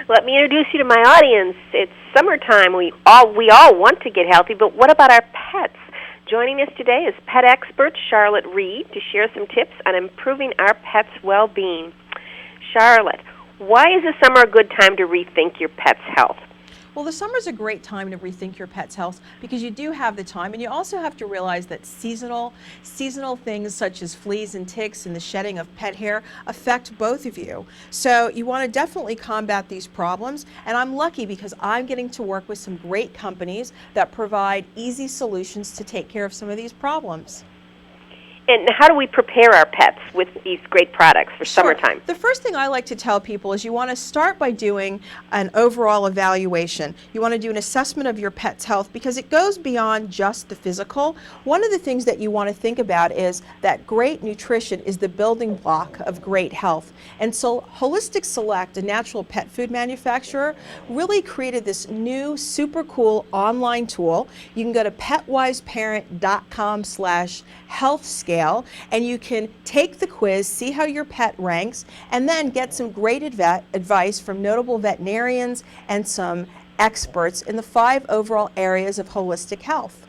Let me introduce you to my audience. It's summertime. We all want to get healthy, but what about our pets? Joining us today is pet expert Charlotte Reed to share some tips on improving our pets' well-being. Charlotte, why is the summer a good time to rethink your pet's health? Well, the summer is a great time to rethink your pet's health because you do have the time, and you also have to realize that seasonal things such as fleas and ticks and the shedding of pet hair affect both of you. So you want to definitely combat these problems, and I'm lucky because I'm getting to work with some great companies that provide easy solutions to take care of some of these problems. And how do we prepare our pets with these great products for summertime? The first thing I like to tell people is you want to start by doing an overall evaluation. You want to do an assessment of your pet's health because it goes beyond just the physical. One of the things that you want to think about is that great nutrition is the building block of great health. And so Holistic Select, a natural pet food manufacturer, really created this new super cool online tool. You can go to petwiseparent.com/healthscale. And you can take the quiz, see how your pet ranks, and then get some great advice from notable veterinarians and some experts in the 5 overall areas of holistic health.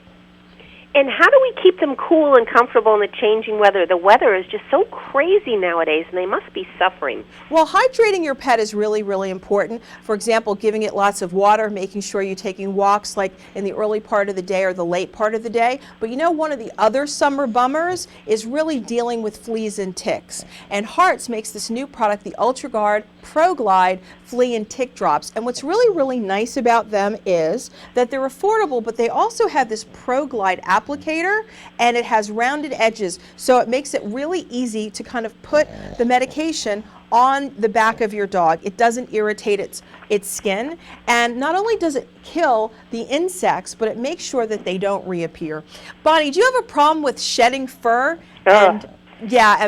And how do we keep them cool and comfortable in the changing weather? The weather is just so crazy nowadays, and they must be suffering. Well, hydrating your pet is really, really important. For example, giving it lots of water, making sure you're taking walks like in the early part of the day or the late part of the day. But you know, one of the other summer bummers is really dealing with fleas and ticks. And Hartz makes this new product, the UltraGuard Pro Glide Flea and Tick Drops. And what's really, really nice about them is that they're affordable, but they also have this Pro Glide applicator, and it has rounded edges, so it makes it really easy to kind of put the medication on the back of your dog. It doesn't irritate its skin, and not only does it kill the insects, but it makes sure that they don't reappear. Bonnie, do you have a problem with shedding fur? And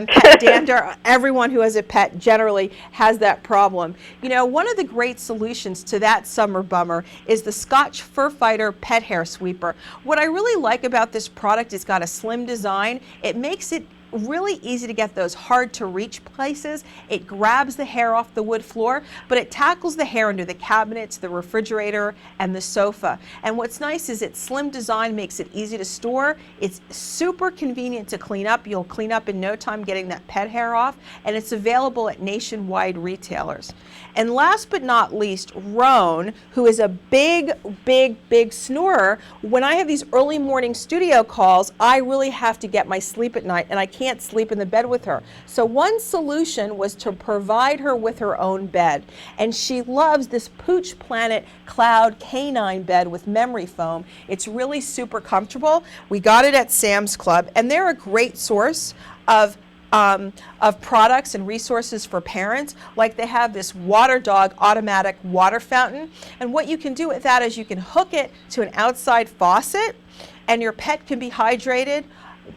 pet dander? Everyone who has a pet generally has that problem. You know, one of the great solutions to that summer bummer is the Scotch Fur Fighter Pet Hair Sweeper. What I really like about this product is it's got a slim design. It makes it really easy to get those hard to reach places. It grabs the hair off the wood floor, but it tackles the hair under the cabinets, the refrigerator, and the sofa. And what's nice is its slim design makes it easy to store. It's super convenient to clean up. You'll clean up in no time getting that pet hair off, and it's available at nationwide retailers. And last but not least, Roan, who is a big snorer. When I have these early morning studio calls, I really have to get my sleep at night, and I can't sleep in the bed with her. So one solution was to provide her with her own bed. And she loves this Pooch Planet Cloud Canine bed with memory foam. It's really super comfortable. We got it at Sam's Club, and they're a great source of products and resources for parents. Like they have this Water Dog automatic water fountain. And what you can do with that is you can hook it to an outside faucet, and your pet can be hydrated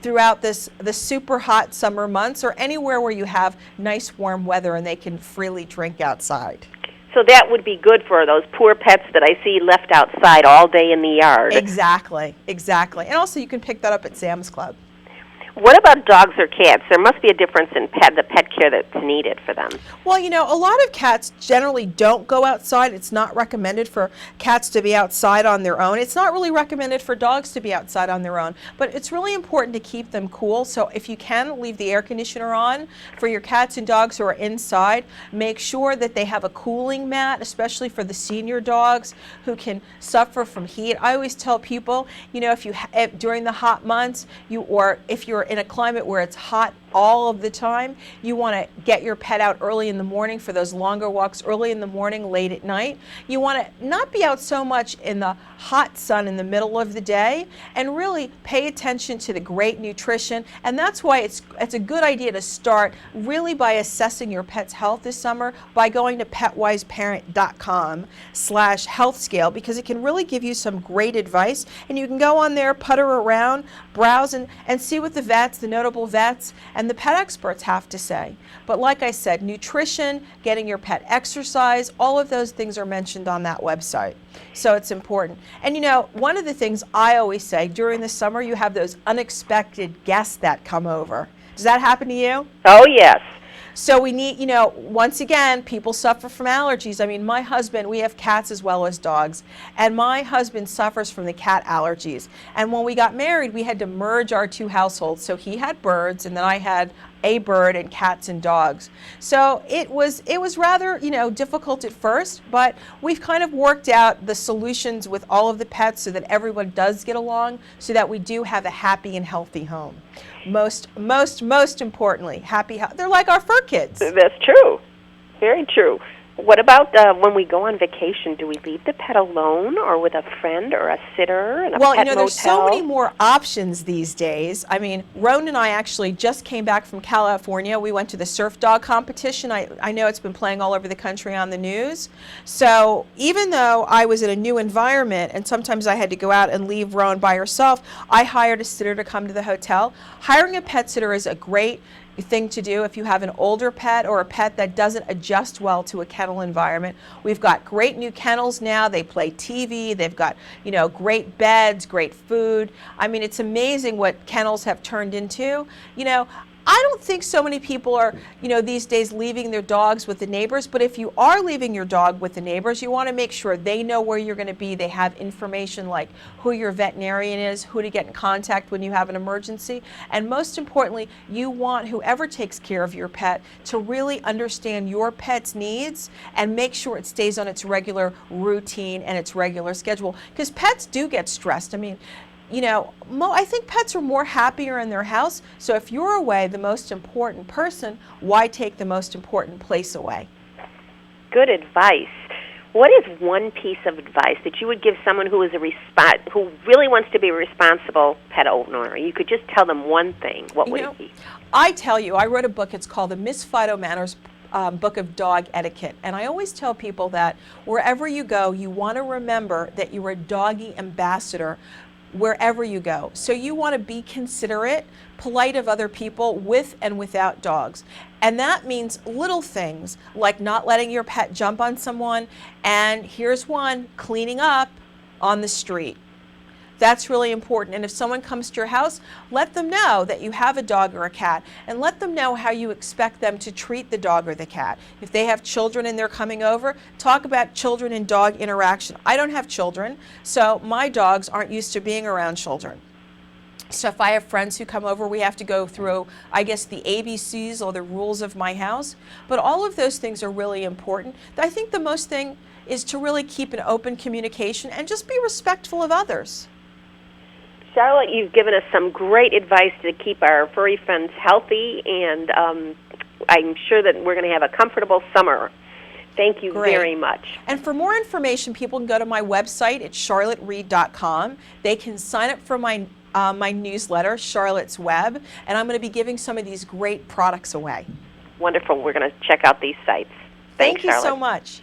throughout the super hot summer months, or anywhere where you have nice warm weather and they can freely drink outside. So that would be good for those poor pets that I see left outside all day in the yard. Exactly. And also you can pick that up at Sam's Club. What about dogs or cats? There must be a difference in the pet care that's needed for them. Well, you know, a lot of cats generally don't go outside. It's not recommended for cats to be outside on their own. It's not really recommended for dogs to be outside on their own. But it's really important to keep them cool. So if you can, leave the air conditioner on for your cats and dogs who are inside. Make sure that they have a cooling mat, especially for the senior dogs who can suffer from heat. I always tell people, you know, if during the hot months, or if you're in a climate where it's hot all of the time, you want to get your pet out early in the morning for those longer walks, early in the morning, late at night. You want to not be out so much in the hot sun in the middle of the day, and really pay attention to the great nutrition. And that's why it's a good idea to start really by assessing your pet's health this summer by going to petwiseparent.com/healthscale, because it can really give you some great advice, and you can go on there, putter around, browse, and see what the notable vets and the pet experts have to say. But like I said, nutrition, getting your pet exercise, all of those things are mentioned on that website. So it's important. And you know, one of the things I always say, during the summer you have those unexpected guests that come over. Does that happen to you? Oh, yes. So we need, you know, once again, people suffer from allergies. I mean, my husband, we have cats as well as dogs, and my husband suffers from the cat allergies. And when we got married, we had to merge our two households. So he had birds, and then I had a bird and cats and dogs. So it was rather, you know, difficult at first, but we've kind of worked out the solutions with all of the pets so that everyone does get along, so that we do have a happy and healthy home. Most importantly, happy. They're like our fur kids. That's true. Very true. What about when we go on vacation? Do we leave the pet alone or with a friend or a sitter in a Well, pet you know, there's motel? so many more options these days. I mean, Roan and I actually just came back from California. We went to the surf dog competition. I know it's been playing all over the country on the news. So even though I was in a new environment and sometimes I had to go out and leave Roan by herself, I hired a sitter to come to the hotel. Hiring a pet sitter is a great thing to do if you have an older pet or a pet that doesn't adjust well to a kennel environment. We've got great new kennels now. They play TV. They've got, you know, great beds, great food. I mean, it's amazing what kennels have turned into. You know, I don't think so many people are, you know, these days leaving their dogs with the neighbors, but if you are leaving your dog with the neighbors, you want to make sure they know where you're going to be. They have information like who your veterinarian is, who to get in contact when you have an emergency, and most importantly, you want whoever takes care of your pet to really understand your pet's needs and make sure it stays on its regular routine and its regular schedule, because pets do get stressed. I mean, you know, I think pets are more happier in their house. So if you're away, the most important person, why take the most important place away? Good advice. What is one piece of advice that you would give someone who is who really wants to be a responsible pet owner? You could just tell them one thing. What would it be? I tell you, I wrote a book. It's called The Miss Fido Manners Book of Dog Etiquette. And I always tell people that wherever you go, you want to remember that you're a doggy ambassador wherever you go. So you want to be considerate, polite of other people with and without dogs. And that means little things like not letting your pet jump on someone, and here's one, cleaning up on the street. That's really important. And if someone comes to your house, let them know that you have a dog or a cat, and let them know how you expect them to treat the dog or the cat. If they have children and they're coming over, talk about children and dog interaction. I don't have children, so my dogs aren't used to being around children. So if I have friends who come over, we have to go through, I guess, the ABCs or the rules of my house. But all of those things are really important. I think the most thing is to really keep an open communication and just be respectful of others. Charlotte, you've given us some great advice to keep our furry friends healthy, and I'm sure that we're going to have a comfortable summer. Thank you very much. And for more information, people can go to my website at charlottereed.com. They can sign up for my newsletter, Charlotte's Web, and I'm going to be giving some of these great products away. Wonderful. We're going to check out these sites. Thanks, Thank you Charlotte. so much.